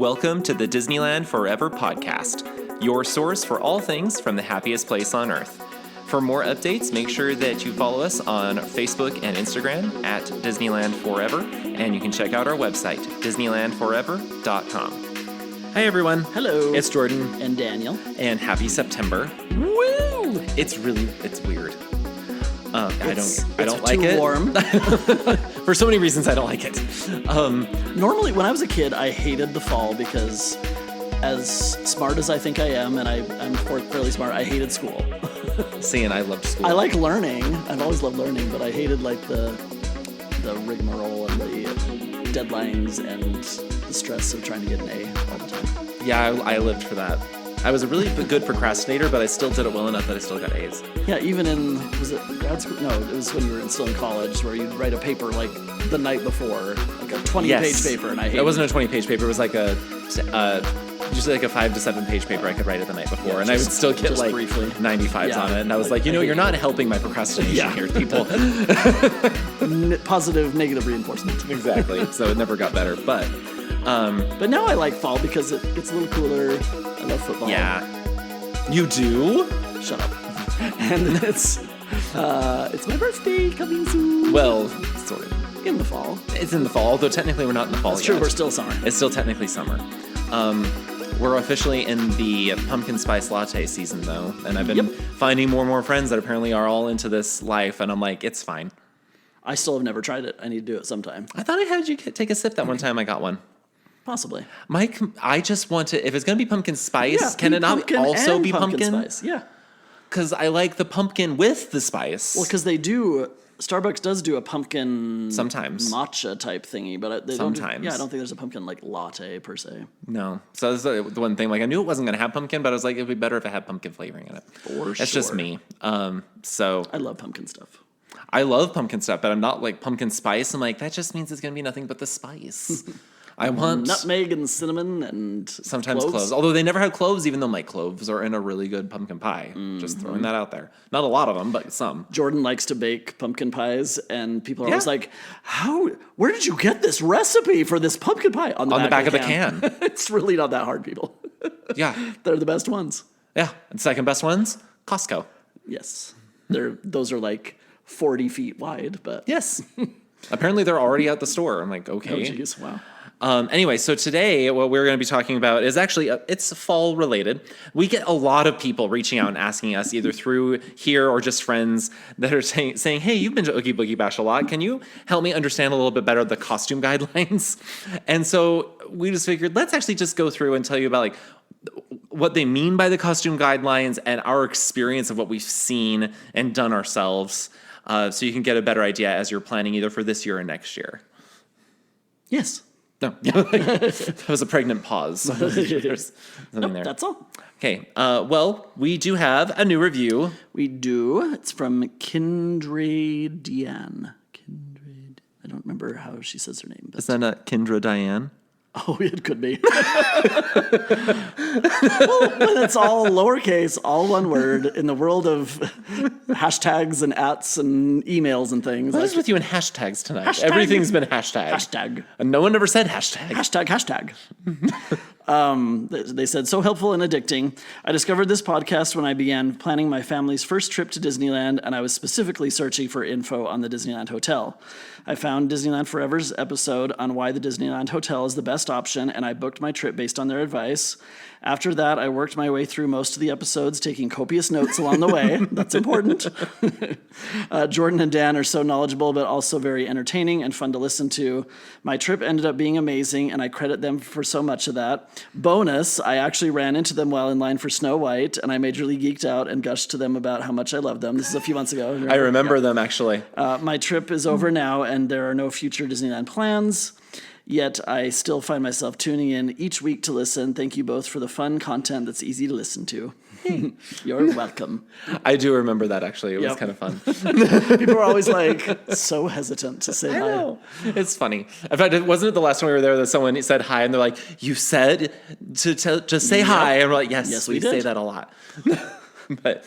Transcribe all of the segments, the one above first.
Welcome to the Disneyland Forever podcast, your source for all things from the happiest place on earth. For more updates, make sure that you follow us on Facebook and Instagram at Disneyland Forever, and you can check out our website, DisneylandForever.com. Hi, everyone. Hello. It's Jordan. And Daniel. And happy September. Woo! It's weird. I don't like too it. Warm. For so many reasons, I don't like it. Normally, when I was a kid, I hated the fall because, as smart as I think I am, and I'm fairly smart, I hated school. See, and I loved school. I like learning. I've always loved learning, but I hated like the rigmarole and the deadlines and the stress of trying to get an A all the time. Yeah, I lived for that. I was a really good procrastinator, but I still did it well enough that I still got A's. Yeah, even in, was it grad school? No, it was when you were still in college, where you'd write a paper like the night before, like a 20-page paper, and I hated it. It wasn't a 20-page paper. It was like usually like a 5 to 7 page paper I could write it the night before, and I would still get like briefly 95s on it, and I was like, you're not helping my procrastination here, people. Positive, negative reinforcement. Exactly. So it never got better, but now I like fall because it gets a little cooler. I love football. Yeah. You do? Shut up. And it's my birthday coming soon. Well, sort of. In the fall. It's in the fall, though technically we're not in the fall yet. That's true, we're still summer. It's still technically summer. We're officially in the pumpkin spice latte season, though, and I've been finding more and more friends that apparently are all into this life, and I'm like, it's fine. I still have never tried it. I need to do it sometime. I thought I had you take a sip that one time I got one. Possibly. Mike, I just want to, if it's going to be pumpkin spice, can it not also be pumpkin? Spice. Yeah. Because I like the pumpkin with the spice. Well, because Starbucks does do a pumpkin sometimes matcha type thingy, but they sometimes. I don't think there's a pumpkin like latte per se. No. So that's the one thing. Like I knew it wasn't going to have pumpkin, but I was like, it'd be better if it had pumpkin flavoring in it. That's just me. So I love pumpkin stuff. I love pumpkin stuff, but I'm not like pumpkin spice. I'm like, that just means it's going to be nothing but the spice. I want nutmeg and cinnamon and sometimes cloves. Although they never had cloves, even though my cloves are in a really good pumpkin pie. Just throwing that out there. Not a lot of them, but some. Jordan likes to bake pumpkin pies, and people are always like, where did you get this recipe for this pumpkin pie? On the back of the can. It's really not that hard, people. Yeah. They're the best ones. Yeah. And second best ones, Costco. Yes. Those are like 40 feet wide, but. Yes. Apparently they're already at the store. I'm like, okay. Oh, jeez. Wow. Anyway, so today what we're going to be talking about is actually, it's fall related. We get a lot of people reaching out and asking us either through here or just friends that are saying, hey, you've been to Oogie Boogie Bash a lot. Can you help me understand a little bit better the costume guidelines? And so we just figured, let's actually just go through and tell you about like what they mean by the costume guidelines and our experience of what we've seen and done ourselves. So you can get a better idea as you're planning either for this year or next year. Yes. No, that was a pregnant pause. There's something there. That's all. Okay. Well, we do have a new review. We do. It's from Kindred Diane. I don't remember how she says her name. But. Is that not Kendra Diane? Oh, it could be. Well, when it's all lowercase, all one word, in the world of hashtags and ats and emails and things. What is with you and hashtags tonight? Everything's been hashtag. Hashtag. And no one ever said hashtag. Hashtag. They said, so helpful and addicting. I discovered this podcast when I began planning my family's first trip to Disneyland, and I was specifically searching for info on the Disneyland Hotel. I found Disneyland Forever's episode on why the Disneyland Hotel is the best option, and I booked my trip based on their advice. After that, I worked my way through most of the episodes, taking copious notes along the way. That's important. Jordan and Dan are so knowledgeable, but also very entertaining and fun to listen to. My trip ended up being amazing, and I credit them for so much of that. Bonus, I actually ran into them while in line for Snow White, and I majorly geeked out and gushed to them about how much I love them. This is a few months ago. I remember them, actually. My trip is over now, and there are no future Disneyland plans. Yet I still find myself tuning in each week to listen. Thank you both for the fun content that's easy to listen to. You're welcome. I do remember that, actually. It was kind of fun. People are always like so hesitant to say hi. I know. It's funny. In fact, wasn't it the last time we were there that someone said hi and they're like, you said to just say hi. And we're like, yes we say that a lot. But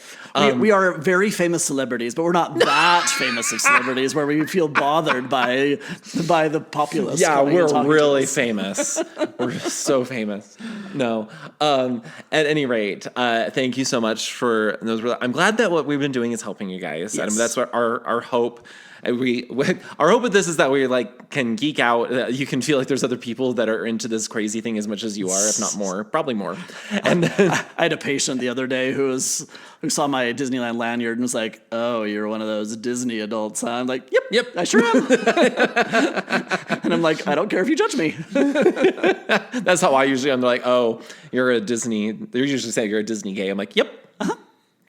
we are very famous celebrities, but we're not that famous of celebrities where we feel bothered by the populace. yeah, coming and we're talking to really us. famous. We're so famous. No. At any rate, thank you so much for those. I'm glad that what we've been doing is helping you guys. I mean, Yes. that's what our hope. Our hope with this is that we like can geek out. That you can feel like there's other people that are into this crazy thing as much as you are, if not more, probably more. And then, I had a patient the other day who saw my Disneyland lanyard and was like, "Oh, you're one of those Disney adults, huh?" I'm like, "Yep, I sure am." And I'm like, "I don't care if you judge me." that's how I usually. I'm like, "Oh, you're a Disney." They usually say you're a Disney gay. I'm like, "Yep."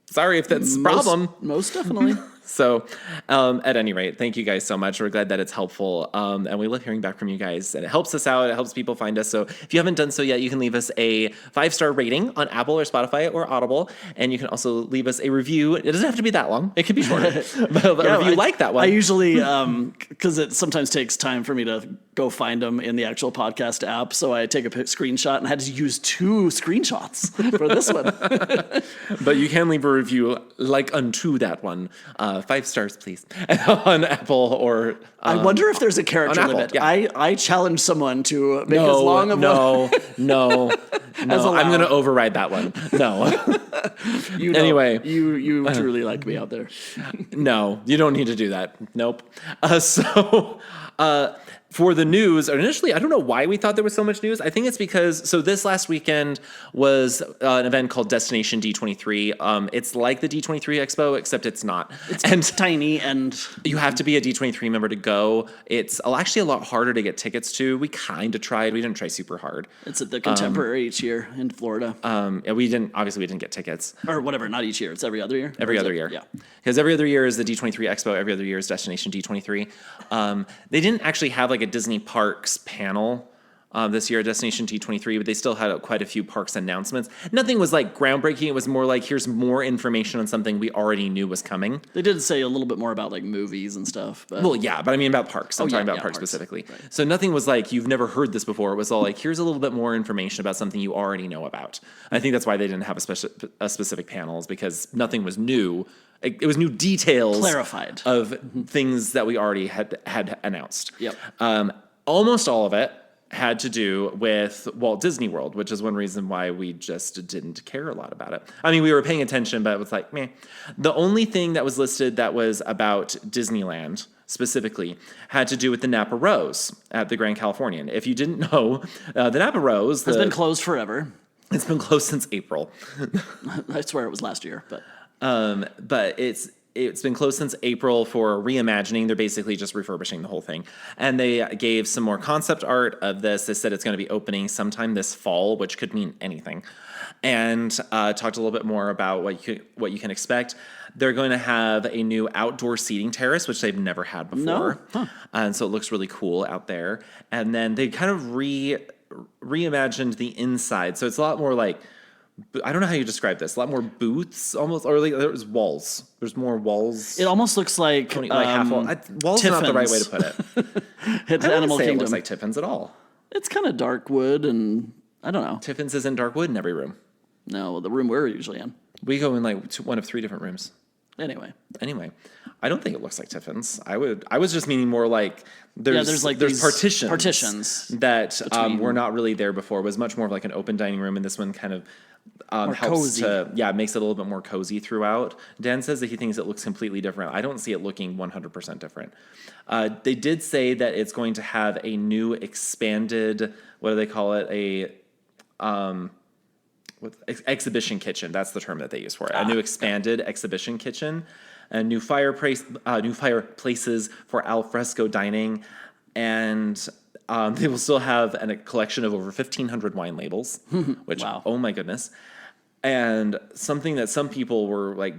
Sorry if that's a problem. Most definitely. So, at any rate, thank you guys so much. We're glad that it's helpful. And we love hearing back from you guys. And it helps us out. It helps people find us. So if you haven't done so yet, you can leave us a 5-star rating on Apple or Spotify or Audible. And you can also leave us a review. It doesn't have to be that long. It can be shorter. But a review like that one. I usually, because it sometimes takes time for me to go find them in the actual podcast app. So I take a screenshot and I had to use 2 screenshots for this one. But you can leave a review like unto that one. 5 stars, please, on Apple or. I wonder if there's a character Apple, limit. yeah. I challenge someone to make as long of no. I'm allowed. going to override that one. No. you know, Anyway. you truly like me out there. No, you don't need to do that. Nope. For the news, initially, I don't know why we thought there was so much news. I think it's because, so this last weekend was an event called Destination D23. It's like the D23 Expo, except it's not. It's tiny and... You have to be a D23 member to go. It's actually a lot harder to get tickets to. We kind of tried. We didn't try super hard. It's at the Contemporary each year in Florida. We didn't get tickets. Or whatever, not each year. It's every other year? Every other year. Yeah. Because every other year is the D23 Expo. Every other year is Destination D23. They didn't actually have like a Disney Parks panel this year at Destination D23, but they still had quite a few parks announcements. Nothing was like groundbreaking. It was more like, here's more information on something we already knew was coming. They did say a little bit more about like movies and stuff. But... Well, yeah, but I mean about parks. I'm talking about parks specifically. Right. So nothing was like, you've never heard this before. It was all like, here's a little bit more information about something you already know about. I think that's why they didn't have a specific panels, because nothing was new. It was new details. Clarified. Of things that we already had announced. Yep. Almost all of it had to do with Walt Disney World, which is one reason why we just didn't care a lot about it. I mean, we were paying attention, but it was like, meh. The only thing that was listed that was about Disneyland specifically had to do with the Napa Rose at the Grand Californian. If you didn't know, the Napa Rose has been closed forever. It's been closed since April. I swear it was last year, but it's been closed since April for reimagining. They're basically just refurbishing the whole thing. And they gave some more concept art of this. They said it's going to be opening sometime this fall, which could mean anything. And talked a little bit more about what you can expect. They're going to have a new outdoor seating terrace, which they've never had before. No? Huh. And so it looks really cool out there. And then they kind of reimagined the inside. So it's a lot more like, I don't know how you describe this. A lot more booths, almost, or like there's walls. There's more walls. It almost looks like half wall. Walls is not the right way to put it. It's I Animal wouldn't say Kingdom. it looks like Tiffin's at all. It's kind of dark wood, and I don't know. Tiffin's isn't dark wood in every room. No, the room we're usually in. We go in like one of 3 different rooms. Anyway, I don't think it looks like Tiffin's. I was just meaning more like there's these partitions that were not really there before. It was much more of like an open dining room, and this one kind of helps cozy. Makes it a little bit more cozy throughout. Dan says that he thinks it looks completely different. I don't see it looking 100% different. They did say that it's going to have a new expanded, what do they call it? Exhibition kitchen. That's the term that they use for it. A new expanded exhibition kitchen, a new fireplaces for al fresco dining, and they will still have a collection of over 1,500 wine labels, which, wow. Oh my goodness. And something that some people were like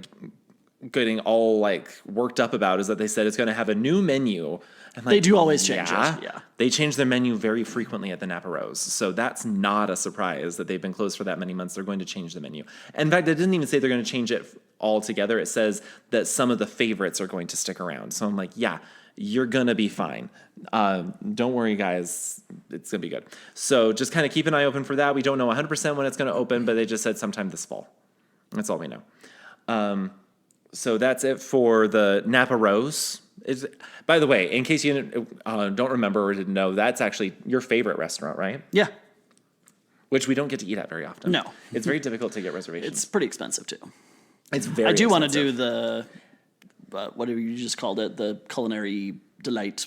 getting all like worked up about is that they said it's going to have a new menu. And like, they do always change it. Yeah. They change their menu very frequently at the Napa Rose. So that's not a surprise that they've been closed for that many months. They're going to change the menu. In fact, they didn't even say they're going to change it altogether. It says that some of the favorites are going to stick around. So I'm like, yeah, you're going to be fine. Don't worry, guys. It's going to be good. So just kind of keep an eye open for that. We don't know 100% when it's going to open, but they just said sometime this fall. That's all we know. So that's it for the Napa Rose. By the way, in case you don't remember or didn't know, that's actually your favorite restaurant, right? Yeah. Which we don't get to eat at very often. No. It's very difficult to get reservations. It's pretty expensive, too. It's very I do want to expensive. do the, what have you just called it? The culinary delight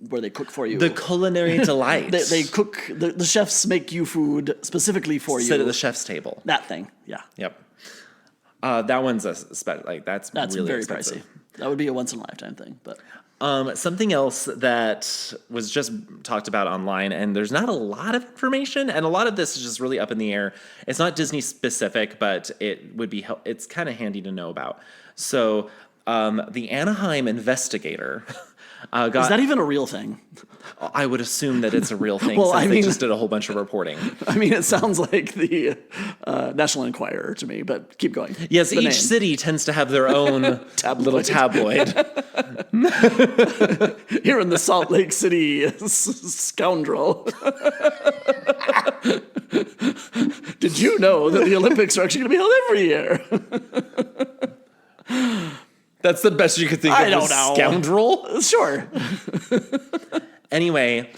where they cook for you. The culinary delight. They cook, the chefs make you food specifically for you. Sit at the chef's table. That thing, yeah. Yep. That one's that's really very expensive. pricey. That would be a once in a lifetime thing, but Something else that was just talked about online, and there's not a lot of information, and a lot of this is just really up in the air. It's not Disney specific, but it's kind of handy to know about. So the Anaheim investigator got. is that even a real thing? I would assume that it's a real thing Well, since I they mean- just did a whole bunch of reporting. I mean, it sounds like the National Enquirer to me, but keep going. Yes, The each name. city tends to have their own little tabloid. Here in the Salt Lake City, scoundrel. Did you know that the Olympics are actually going to be held every year? That's the best you could think of. I don't as know. Scoundrel. Sure. Anyway,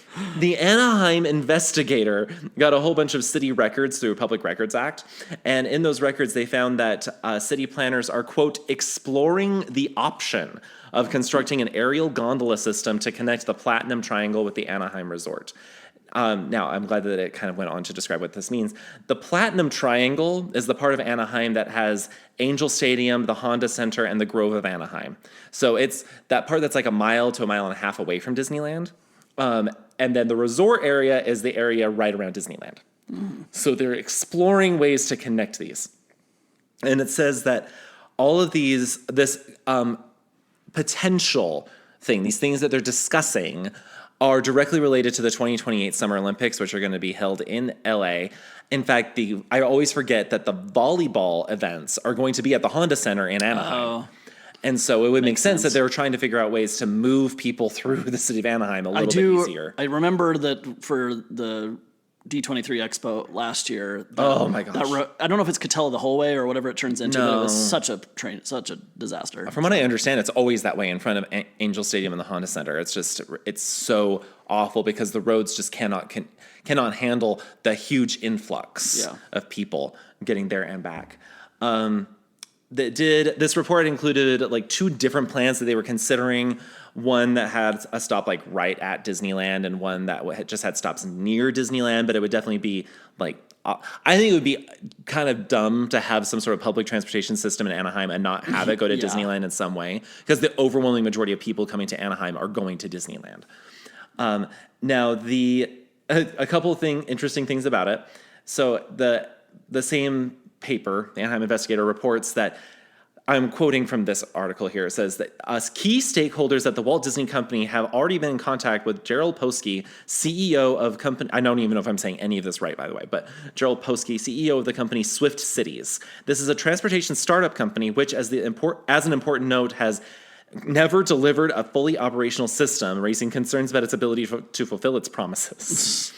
the Anaheim investigator got a whole bunch of city records through Public Records Act. And in those records, they found that city planners are, quote, exploring the option of constructing an aerial gondola system to connect the Platinum Triangle with the Anaheim Resort. Now, I'm glad that it kind of went on to describe what this means. The Platinum Triangle is the part of Anaheim that has Angel Stadium, the Honda Center, and the Grove of Anaheim. So it's that part that's like a mile to a mile and a half away from Disneyland. And then the resort area is the area right around Disneyland. So they're exploring ways to connect these. And it says that all of this potential thing, these things that they're discussing, are directly related to the 2028 Summer Olympics, which are going to be held in LA. In fact, I always forget that the volleyball events are going to be at the Honda Center in Anaheim. Oh. And so it would make sense that sense. they were trying to figure out ways to move people through the city of Anaheim a little bit easier. I remember that for the D23 Expo last year. Oh my gosh. I don't know if it's Catella the whole way or whatever it turns into, but it was No. such a disaster. From what I understand, it's always that way in front of Angel Stadium and the Honda Center. It's so awful because the roads just cannot handle the huge influx of people getting there and back. This report included like two different plans that they were considering. One that had a stop like right at Disneyland, and one that just had stops near Disneyland. But it would definitely be like, I think it would be kind of dumb to have some sort of public transportation system in Anaheim and not have it go to Yeah. Disneyland in some way, because the overwhelming majority of people coming to Anaheim are going to Disneyland. Now, a couple of interesting things about it. So the same paper, the Anaheim Investigator, reports that, I'm quoting from this article here, it says that key stakeholders at the Walt Disney Company have already been in contact with Gerald Poski, CEO of company, I don't even know if I'm saying any of this right, by the way, but Gerald Poski, CEO of the company Swift Cities. This is a transportation startup company, which, as an important note, has never delivered a fully operational system, raising concerns about its ability to fulfill its promises.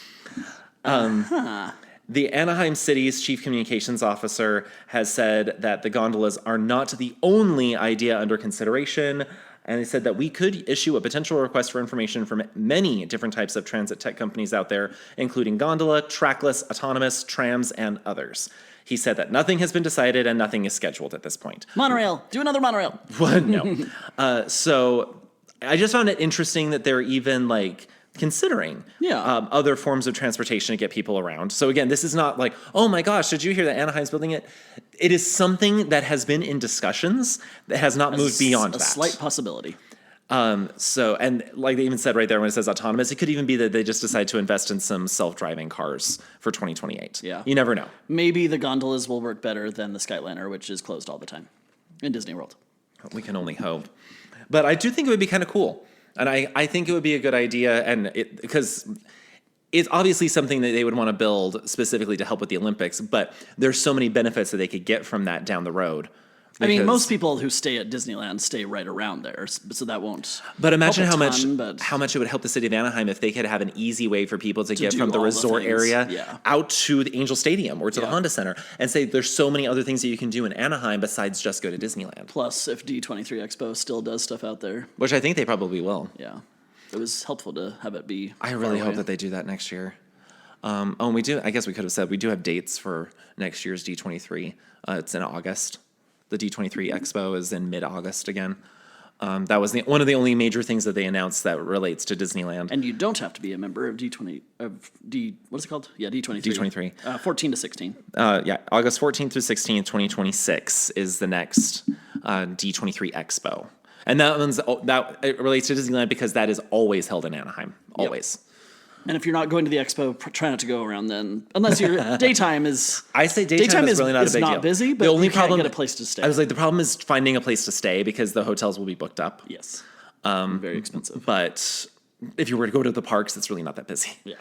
The Anaheim City's chief communications officer has said that the gondolas are not the only idea under consideration, and they said that we could issue a potential request for information from many different types of transit tech companies out there, including gondola, trackless, autonomous, trams, and others. He said that nothing has been decided and nothing is scheduled at this point. Monorail. Do another monorail. No. So I just found it interesting that they're even like considering other forms of transportation to get people around. So again, this is not like, oh my gosh, did you hear that Anaheim's building it? It is something that has been in discussions that has not moved beyond that. A slight possibility. So, and like they even said right there when it says autonomous, it could even be that they just decide to invest in some self-driving cars for 2028. Yeah. You never know. Maybe the gondolas will work better than the Skyliner, which is closed all the time in Disney World. We can only hope. But I do think it would be kind of cool. And I think it would be a good idea, and because it's obviously something that they would want to build specifically to help with the Olympics, but there's so many benefits that they could get from that down the road I mean, Because- most people who stay at Disneyland stay right around there, so that won't. But imagine help a how ton, much but how much it would help the city of Anaheim if they could have an easy way for people to get do from the all the resort things, area yeah. out to the Angel Stadium or to the Yeah. Honda Center and say there's so many other things that you can do in Anaheim besides just go to Disneyland, Plus, if D23 Expo still does stuff out there, which I think they probably will. yeah, it was helpful to have it be. I really hope that they do that next year. And we do. I guess we could have said we do have dates for next year's D23. It's in August. The D23 Expo is in mid-August again. That was one of the only major things that they announced that relates to Disneyland. And you don't have to be a member of what's it called? Yeah, D23. D23. 14 to 16. August 14th through 16th, 2026 is the next D23 Expo. And it relates to Disneyland because that is always held in Anaheim. Always. And if you're not going to the expo, try not to go around then, unless your daytime is. I say daytime is really not a big deal. Busy, but the only you can't problem, get a place to stay. I was like, the problem is finding a place to stay because the hotels will be booked up. Yes. Very expensive. But if you were to go to the parks, it's really not that busy. Yeah.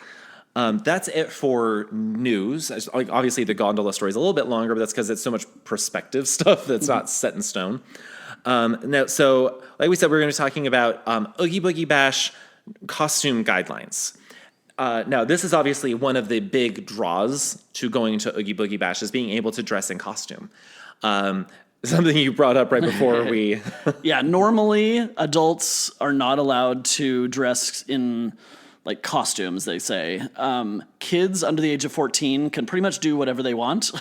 That's it for news. Like, obviously, the gondola story is a little bit longer, but that's because it's so much perspective stuff that's not set in stone. So like we said, we're going to be talking about Oogie Boogie Bash costume guidelines. Now, this is obviously one of the big draws to going to Oogie Boogie Bash is being able to dress in costume. Something you brought up right before we... Yeah, normally adults are not allowed to dress in like costumes, they say. Kids under the age of 14 can pretty much do whatever they want.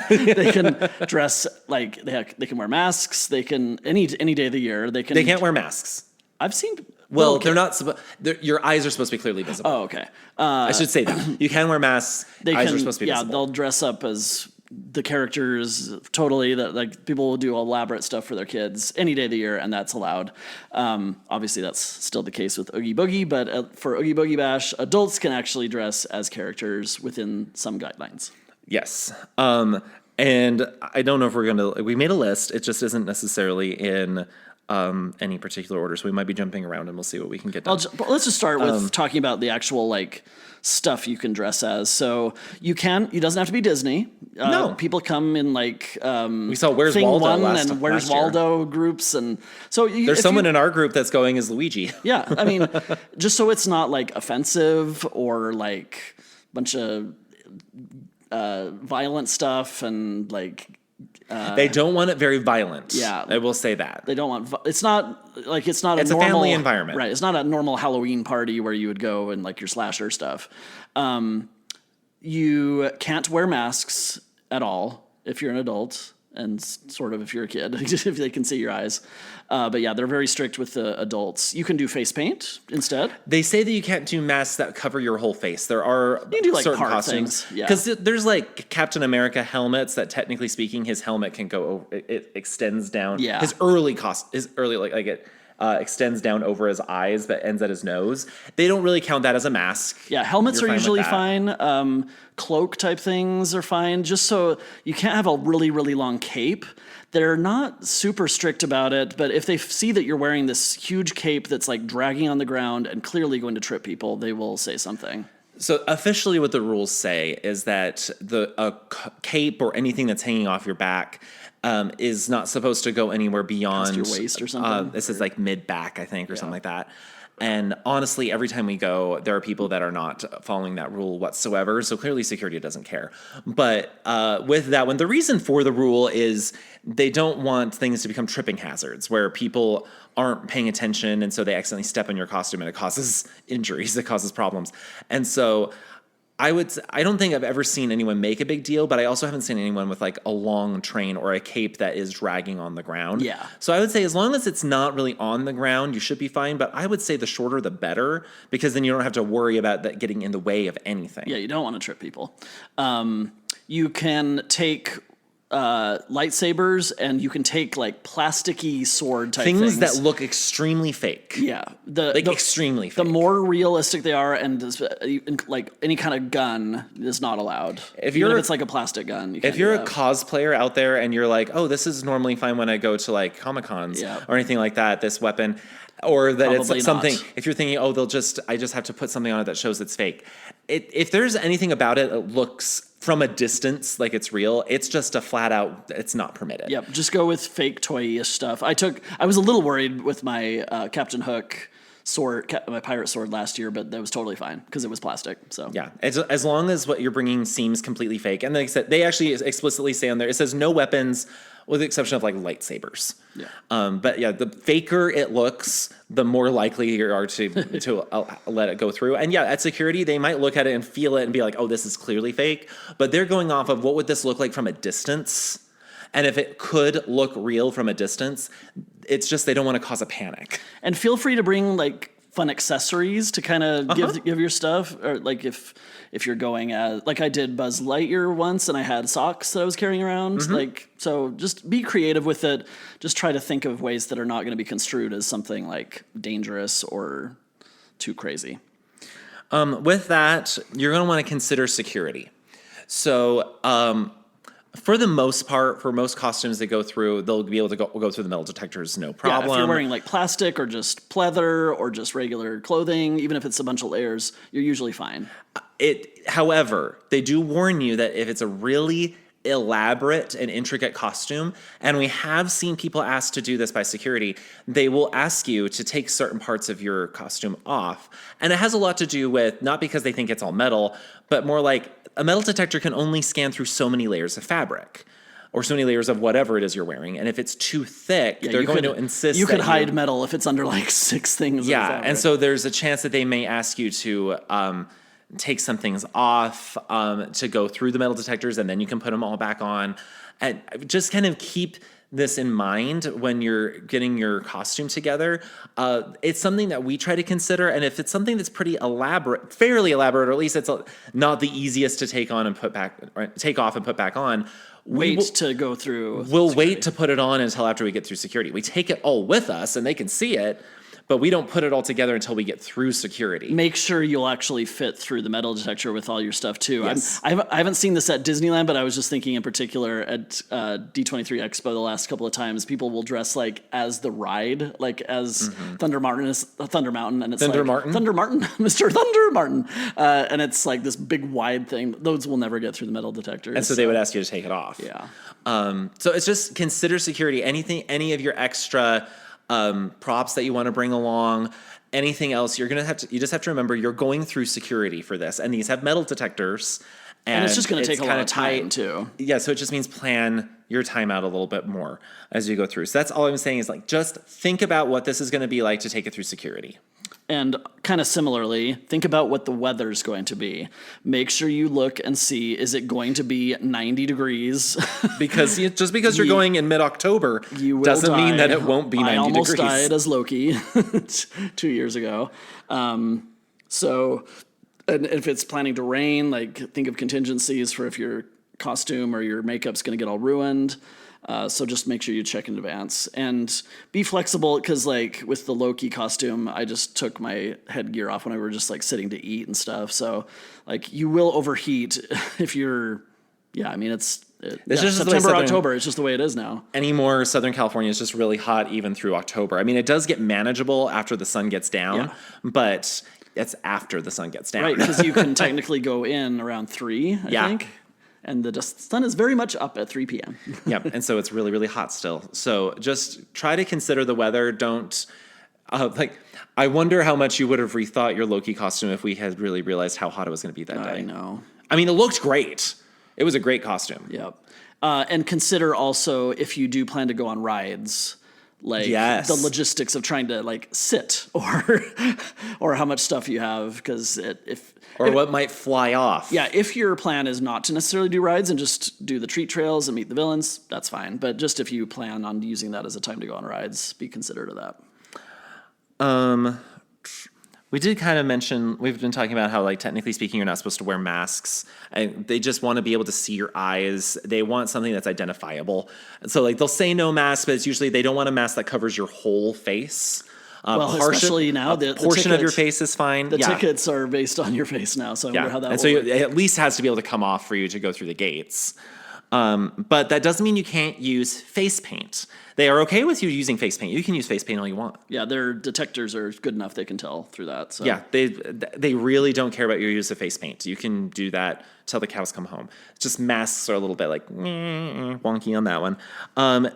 They can dress like they can wear masks. They can any day of the year. They can't wear masks. I've seen. Well, okay. they're not supposed. Your eyes are supposed to be clearly visible. Oh, okay. I should say that you can wear masks. Eyes are supposed to be visible. They'll dress up as the characters totally. That like people will do elaborate stuff for their kids any day of the year, and that's allowed. Obviously, that's still the case with Oogie Boogie, but for Oogie Boogie Bash, adults can actually dress as characters within some guidelines. Yes. And I don't know if we're going to. We made a list. It just isn't necessarily in any particular order, so we might be jumping around, and we'll see what we can get done. Let's just start with talking about the actual like stuff you can dress as. So it doesn't have to be Disney. No. People come in like we saw Where's Thing Waldo One last and Where's last year. Waldo groups, and so There's someone in our group that's going as Luigi. Yeah, I mean, just so it's not like offensive or like a bunch of violent stuff and like. They don't want it very violent. Yeah. I will say that. They don't want. It's not a normal, a family environment, right? It's not a normal Halloween party where you would go and like your slasher stuff. You can't wear masks at all if you're an adult, and sort of if you're a kid, if they can see your eyes. But yeah, they're very strict with the adults. You can do face paint instead. They say that you can't do masks that cover your whole face. There are You can do, like, certain part costumes. things, yeah. Because there's like Captain America helmets that technically speaking, his helmet can go over, it extends down. Yeah. His early it extends down over his eyes but ends at his nose. They don't really count that as a mask. Yeah, helmets You're are fine with usually that. fine. Cloak type things are fine. Just so you can't have a really, really long cape. They're not super strict about it, but if they see that you're wearing this huge cape that's like dragging on the ground and clearly going to trip people, they will say something. So officially what the rules say is that a cape or anything that's hanging off your back is not supposed to go anywhere beyond your waist or something? This is like mid back, I think, or something like that. And honestly, every time we go, there are people that are not following that rule whatsoever. So clearly security doesn't care. But with that one, the reason for the rule is they don't want things to become tripping hazards where people aren't paying attention. And so they accidentally step on your costume and it causes injuries, it causes problems. And so I don't think I've ever seen anyone make a big deal, but I also haven't seen anyone with like a long train or a cape that is dragging on the ground. Yeah. So I would say as long as it's not really on the ground, you should be fine. But I would say the shorter the better, because then you don't have to worry about that getting in the way of anything. Yeah, you don't want to trip people. You can take lightsabers and you can take like plasticky sword type things that look extremely fake. Yeah, extremely fake. The more realistic they are, and like any kind of gun is not allowed. If it's like a plastic gun, if you're a cosplayer out there and you're like, oh, this is normally fine when I go to like Comic-Cons or anything like that, this weapon, or that Probably it's something. not. If you're thinking, oh, I just have to put something on it that shows it's fake. if there's anything about it that looks from a distance like it's real, it's just a flat out, it's not permitted. Yep, just go with fake toy-ish stuff. I was a little worried with my Captain Hook sword, my pirate sword last year, but that was totally fine because it was plastic. So Yeah, as long as what you're bringing seems completely fake. And like I said, they actually explicitly say on there, it says no weapons with the exception of like lightsabers. Yeah. But yeah, the faker it looks, the more likely you are to let it go through. And yeah, at security, they might look at it and feel it and be like, oh, this is clearly fake. But they're going off of what would this look like from a distance? And if it could look real from a distance, it's just they don't want to cause a panic. And feel free to bring like fun accessories to kind of give your stuff, or like if you're going like I did Buzz Lightyear once and I had socks that I was carrying around, like, so just be creative with it. Just try to think of ways that are not going to be construed as something like dangerous or too crazy. With that, you're going to want to consider security. So for the most part, for most costumes that go through, they'll be able to go through the metal detectors, no problem. Yeah, if you're wearing like plastic or just pleather or just regular clothing, even if it's a bunch of layers, you're usually fine. However, they do warn you that if it's a really elaborate and intricate costume, and we have seen people asked to do this by security, they will ask you to take certain parts of your costume off. And it has a lot to do with, not because they think it's all metal, but more like a metal detector can only scan through so many layers of fabric or so many layers of whatever it is you're wearing. And if it's too thick, they're going to insist you could hide metal if it's under like 6 things. Yeah, and so there's a chance that they may ask you to take some things off to go through the metal detectors, and then you can put them all back on. And just kind of keep this in mind when you're getting your costume together. It's something that we try to consider, and if it's something that's pretty elaborate, fairly elaborate, or at least it's not the easiest to take on and take off and put back on, wait to go through. We'll wait to put it on until after we get through security. We take it all with us, and they can see it, but we don't put it all together until we get through security. Make sure you'll actually fit through the metal detector with all your stuff too. Yes. I haven't seen this at Disneyland, but I was just thinking in particular at D23 Expo the last couple of times, people will dress like as the ride, like as Thunder Mountain, and it's Thunder like Martin? Thunder Martin, Mr. Thunder Martin, and it's like this big wide thing. Those will never get through the metal detectors. And so they would ask you to take it off. Yeah. So it's just consider security. Any of your extra props that you want to bring along, anything else, you just have to remember you're going through security for this, and these have metal detectors, and it's just going to take a lot of time too. Yeah, so it just means plan your time out a little bit more as you go through. So that's all I'm saying is like just think about what this is going to be like to take it through security. And kind of similarly, think about what the weather's going to be. Make sure you look and see, is it going to be 90 degrees? Because just because you're going in mid-October doesn't mean that it won't be 90 degrees. I almost died as Loki 2 years ago. So and if it's planning to rain, like think of contingencies for if your costume or your makeup's going to get all ruined. So just make sure you check in advance and be flexible, because like with the Loki costume, I just took my headgear off when we were just like sitting to eat and stuff. So like you will overheat if you're, it's just September, October. It's just the way it is now. Anymore, Southern California is just really hot even through October. I mean, it does get manageable after the sun gets down, but it's after the sun gets down. Right, because you can technically go in around 3, I think. And the sun is very much up at 3 p.m. Yep, and so it's really, really hot still. So just try to consider the weather. Don't, I wonder how much you would have rethought your Loki costume if we had really realized how hot it was going to be that day. I know. I mean, it looked great. It was a great costume. Yep. And consider also, if you do plan to go on rides, like the logistics of trying to like sit or how much stuff you have, because what might fly off. Yeah, if your plan is not to necessarily do rides and just do the treat trails and meet the villains, that's fine. But just if you plan on using that as a time to go on rides, be considerate of that. We did kind of mention, we've been talking about how, like, technically speaking, you're not supposed to wear masks. And they just want to be able to see your eyes. They want something that's identifiable. So, like, they'll say no mask, but it's usually they don't want a mask that covers your whole face. Especially now, the portion of your face is fine. The tickets are based on your face now, so I wonder how that will work. It at least has to be able to come off for you to go through the gates. But that doesn't mean you can't use face paint. They are okay with you using face paint. You can use face paint all you want. Yeah, their detectors are good enough; they can tell through that. So. Yeah, they really don't care about your use of face paint. You can do that till the cows come home. Just masks are a little bit like wonky on that one.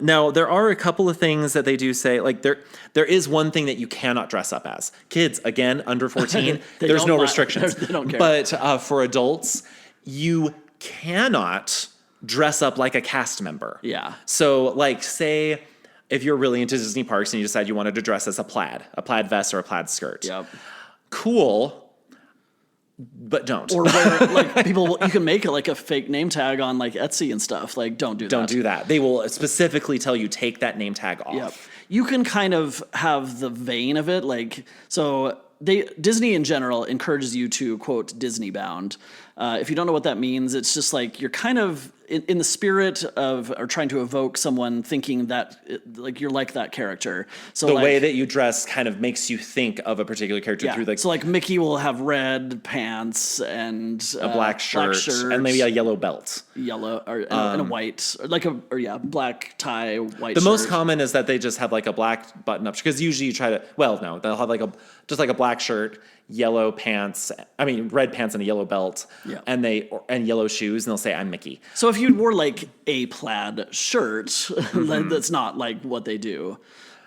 Now there are a couple of things that they do say. Like there is one thing that you cannot dress up as. Kids, again, under 14, there's no restrictions. They don't care. But for adults, you cannot dress up like a cast member. Yeah. So like say if you're really into Disney parks and you decide you wanted to dress as a plaid vest or a plaid skirt. Yep. Cool, but don't. Or where like people, you can make like a fake name tag on like Etsy and stuff. Like don't do that. Don't do that. They will specifically tell you take that name tag off. Yep. You can kind of have the vein of it, like so. Disney in general encourages you to quote Disney bound. If you don't know what that means, it's just like you're kind of in the spirit of or trying to evoke someone thinking that like you're like that character. So The like, way that you dress kind of makes you think of a particular character through so like Mickey will have red pants and a black shirt and maybe a yellow belt. Yellow or and a white or like black tie, white. The shirt. most common is that they just have like a black button up because usually you try to they'll have like a black shirt, yellow pants. I mean red pants and a yellow belt. Yeah. And yellow shoes and they'll say I'm Mickey. So if you wore like a plaid shirt, that's not like what they do.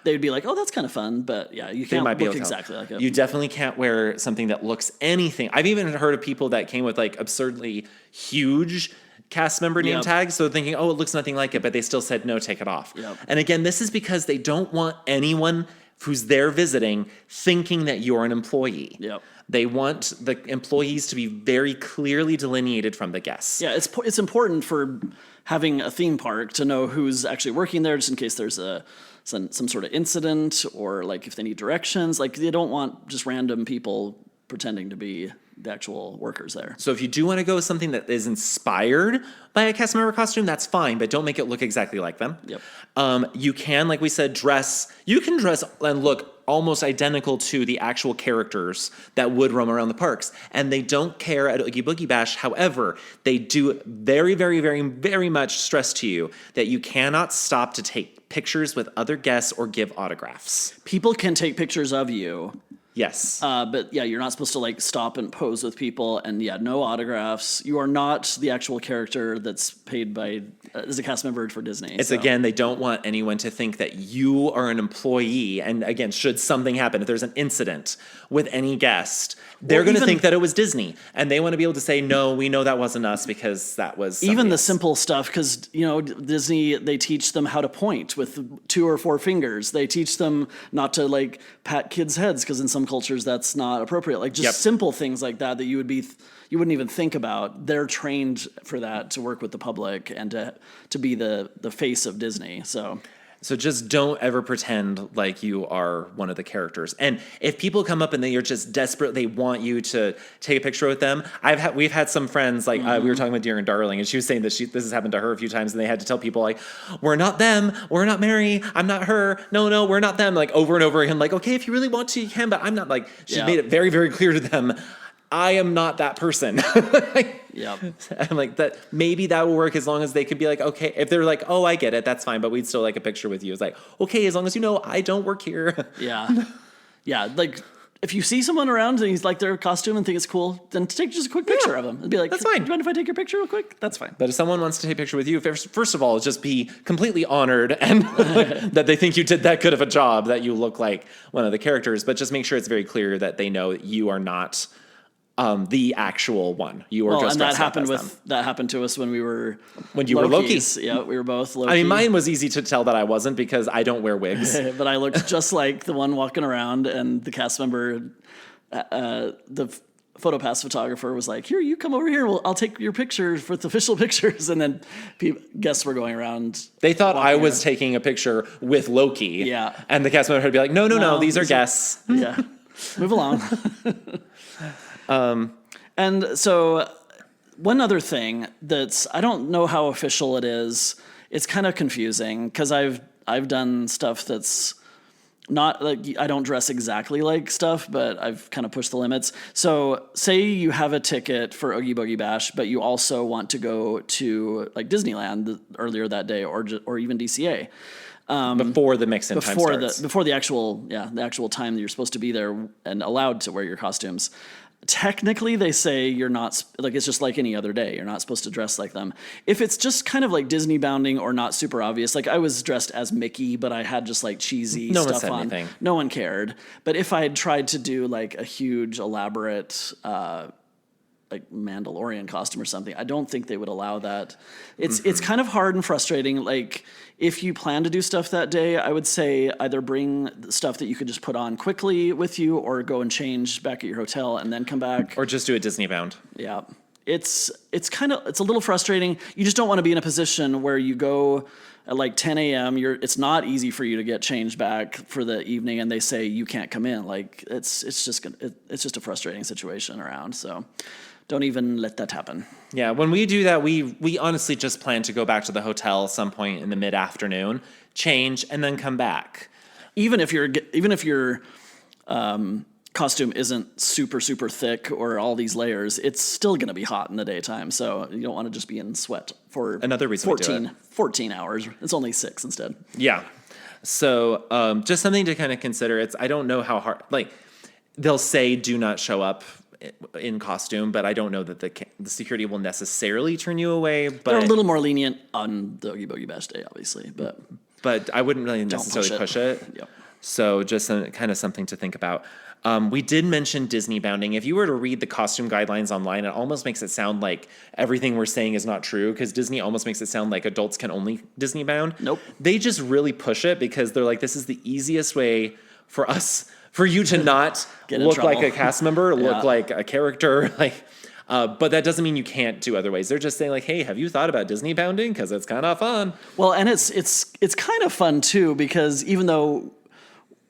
They'd be like, "Oh, that's kind of fun," but yeah, you can't look exactly like it. You definitely can't wear something that looks anything. I've even heard of people that came with like absurdly huge cast member name tags, so thinking, "Oh, it looks nothing like it," but they still said, "No, take it off." Yep. And again, this is because they don't want anyone who's there visiting thinking that you're an employee. Yep. They want the employees to be very clearly delineated from the guests. Yeah, it's important for having a theme park to know who's actually working there, just in case there's some sort of incident or like if they need directions. Like they don't want just random people pretending to be the actual workers there. So if you do want to go with something that is inspired by a cast member costume, that's fine, but don't make it look exactly like them. Yep. You can, like we said, you can dress and look almost identical to the actual characters that would roam around the parks. And they don't care at Oogie Boogie Bash. However, they do very, very, very, very much stress to you that you cannot stop to take pictures with other guests or give autographs. People can take pictures of you. Yes. But yeah, you're not supposed to like stop and pose with people, and yeah, no autographs. You are not the actual character that's paid by as a cast member for Disney. It's again, they don't want anyone to think that you are an employee. And again, should something happen, if there's an incident with any guest, they're going to think that it was Disney, and they want to be able to say, "No, we know that wasn't us because that was." Even the else. simple stuff, because Disney, they teach them how to point with 2 or 4 fingers. They teach them not to like pat kids' heads because in some cultures that's not appropriate. Like just simple things like that you wouldn't even think about. They're trained for that, to work with the public and to be the face of Disney. So just don't ever pretend like you are one of the characters. And if people come up and you're just desperate, they want you to take a picture with them. We've had some friends, like we were talking with Dear and Darling, and she was saying that this has happened to her a few times, and they had to tell people like, "We're not them, we're not Mary, I'm not her, no, we're not them," like over and over again, like, "Okay, if you really want to, you can, but I'm not." Like she made it very, very clear to them, I am not that person. yeah. I'm like, that maybe that will work as long as they could be like, okay, if they're like, "Oh, I get it, that's fine, but we'd still like a picture with you." It's like, okay, as long as you know I don't work here. Yeah. Yeah. Like if you see someone around and he's like their costume and think it's cool, then take just a quick picture of them and be like, "That's fine. Do you mind if I take your picture real quick?" That's fine. But if someone wants to take a picture with you, first of all, just be completely honored and that they think you did that good of a job, that you look like one of the characters, but just make sure it's very clear that they know that you are not the actual one. You were just dressed up as them. That happened to us when you were Lokis. Yeah, we were both Loki. I mean, mine was easy to tell that I wasn't because I don't wear wigs. But I looked just like the one walking around, and the cast member, the PhotoPass photographer was like, "Here, you come over here. I'll take your picture for the official pictures." And then guests were going around. They thought I was taking a picture with Loki. Yeah. And the cast member would be like, no, these are guests. Yeah. Move along. And so one other thing I don't know how official it is. It's kind of confusing because I've done stuff that's not like, I don't dress exactly like stuff, but I've kind of pushed the limits. So say you have a ticket for Oogie Boogie Bash, but you also want to go to like Disneyland earlier that day or even DCA. Before the mix-in time starts. Before the actual time that you're supposed to be there and allowed to wear your costumes. Technically, they say you're not, like, it's just like any other day. You're not supposed to dress like them. If it's just kind of like Disney bounding or not super obvious, like I was dressed as Mickey, but I had just like cheesy No one stuff said on. anything. No one cared. But if I had tried to do like a huge, elaborate, like Mandalorian costume or something, I don't think they would allow that. It's kind of hard and frustrating. Like, if you plan to do stuff that day, I would say either bring stuff that you could just put on quickly with you, or go and change back at your hotel and then come back. Or just do a Disney bound. Yeah. It's a little frustrating. You just don't want to be in a position where you go at like 10 a.m. It's not easy for you to get changed back for the evening, and they say you can't come in. Like, it's just a frustrating situation around. So don't even let that happen. Yeah, when we do that, we honestly just plan to go back to the hotel at some point in the mid-afternoon, change, and then come back. Even if your costume isn't super, super thick or all these layers, it's still going to be hot in the daytime. So you don't want to just be in sweat for Another reason 14 hours. It's only 6 instead. Yeah. So just something to kind of consider. I don't know how hard, like, they'll say do not show up in costume, but I don't know that the security will necessarily turn you away. But they're a little more lenient on the Oogie Boogie Bash day, obviously, but I wouldn't really necessarily push it. Yep. So just kind of something to think about. We did mention Disney bounding. If you were to read the costume guidelines online, it almost makes it sound like everything we're saying is not true, because Disney almost makes it sound like adults can only Disney bound. Nope. They just really push it because they're like, this is the easiest way for you to not look like a cast member, look like a character, like. But that doesn't mean you can't do other ways. They're just saying like, hey, have you thought about Disney bounding? Because it's kind of fun. Well, and it's kind of fun too, because even though,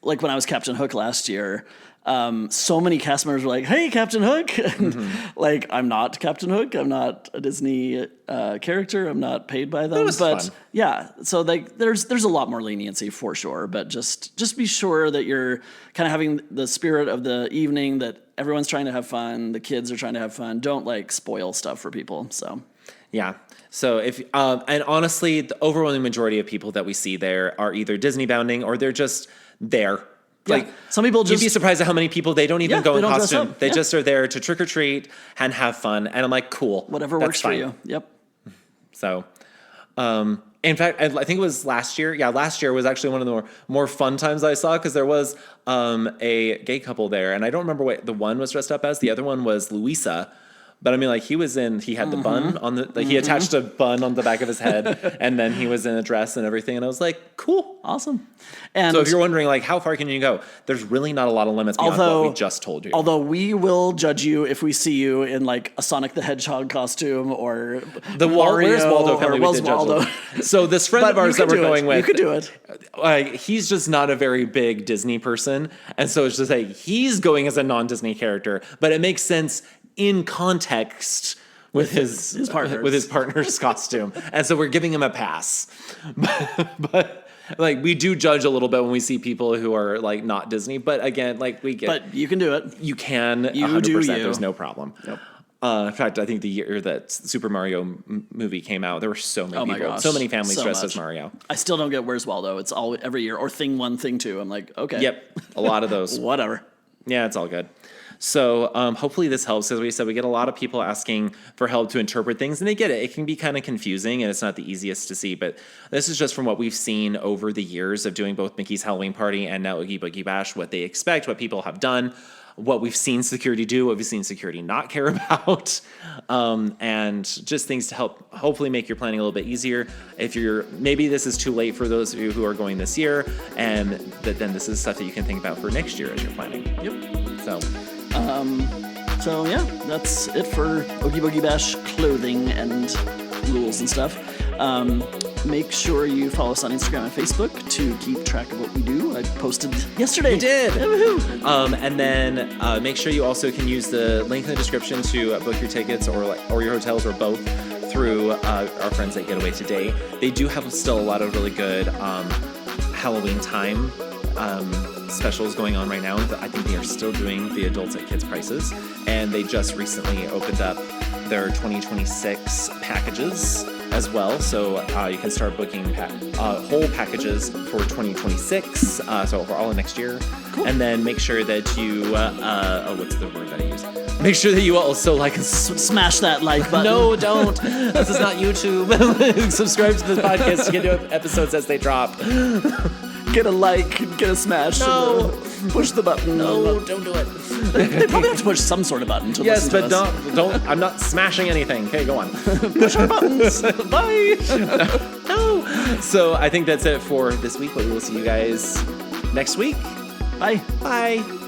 like when I was Captain Hook last year, so many cast members were like, hey, Captain Hook. And like, I'm not Captain Hook. I'm not a Disney character. I'm not paid by them. It was fun. Yeah, so like there's a lot more leniency for sure, but just be sure that you're kind of having the spirit of the evening, that everyone's trying to have fun, the kids are trying to have fun. Don't like spoil stuff for people. So yeah. So if and honestly, the overwhelming majority of people that we see there are either Disney bounding or they're just there. Like, some people you'd be surprised at how many people they don't even go in costume. They just are there to trick or treat and have fun. And I'm like, cool, whatever works for you. Yep. So, in fact, I think it was last year. Yeah, last year was actually one of the more fun times I saw, because there was a gay couple there, and I don't remember what the one was dressed up as. The other one was Louisa. But I mean, like, he had the bun on he attached a bun on the back of his head, and then he was in a dress and everything. And I was like, cool. Awesome. And so if you're wondering, like, how far can you go? There's really not a lot of limits beyond what we just told you. Although we will judge you if we see you in like a Sonic the Hedgehog costume, or the Where's Waldo family, or Wells Waldo. So this friend of ours that we're going with, you could do it. He's just not a very big Disney person. And so it's just like, he's going as a non-Disney character, but it makes sense in context with his partner's costume, and so we're giving him a pass. But like, we do judge a little bit when we see people who are like not Disney. But again, like, we get. But you can do it. You can. You 100%. Do you. There's no problem. Yep. In fact, I think the year that Super Mario movie came out, there were so many people, so many families dressed as Mario. I still don't get Where's Waldo. It's all every year, or Thing 1, Thing 2. I'm like, okay. Yep, a lot of those. Whatever. Yeah, it's all good. So hopefully this helps. As we said, we get a lot of people asking for help to interpret things, and they get it. It can be kind of confusing, and it's not the easiest to see. But this is just from what we've seen over the years of doing both Mickey's Halloween Party and now Oogie Boogie Bash, what they expect, what people have done, what we've seen security do, what we've seen security not care about, and just things to help hopefully make your planning a little bit easier. If maybe this is too late for those of you who are going this year, and then this is stuff that you can think about for next year as you're planning. Yep. So yeah, that's it for Oogie Boogie Bash clothing and rules and stuff. Make sure you follow us on Instagram and Facebook to keep track of what we do. I posted yesterday. You did. Woohoo. And then make sure you also can use the link in the description to book your tickets or your hotels, or both, through our friends at Getaway Today. They do have still a lot of really good Halloween time specials going on right now. I think they are still doing the adults at kids prices, and they just recently opened up their 2026 packages as well. So you can start booking whole packages for 2026. So for all of next year. Cool. And then make sure that you, what's the word that I use? Make sure that you also like and Smash that like button. No, don't. This is not YouTube. Subscribe to the podcast to get new episodes as they drop. Get a like, get a smash. No. Push the button. No, don't do it. They probably have to push some sort of button to Yes, listen to but us. don't. I'm not smashing anything. Okay, go on. Push our buttons. Bye. No. So I think that's it for this week, but we will see you guys next week. Bye. Bye.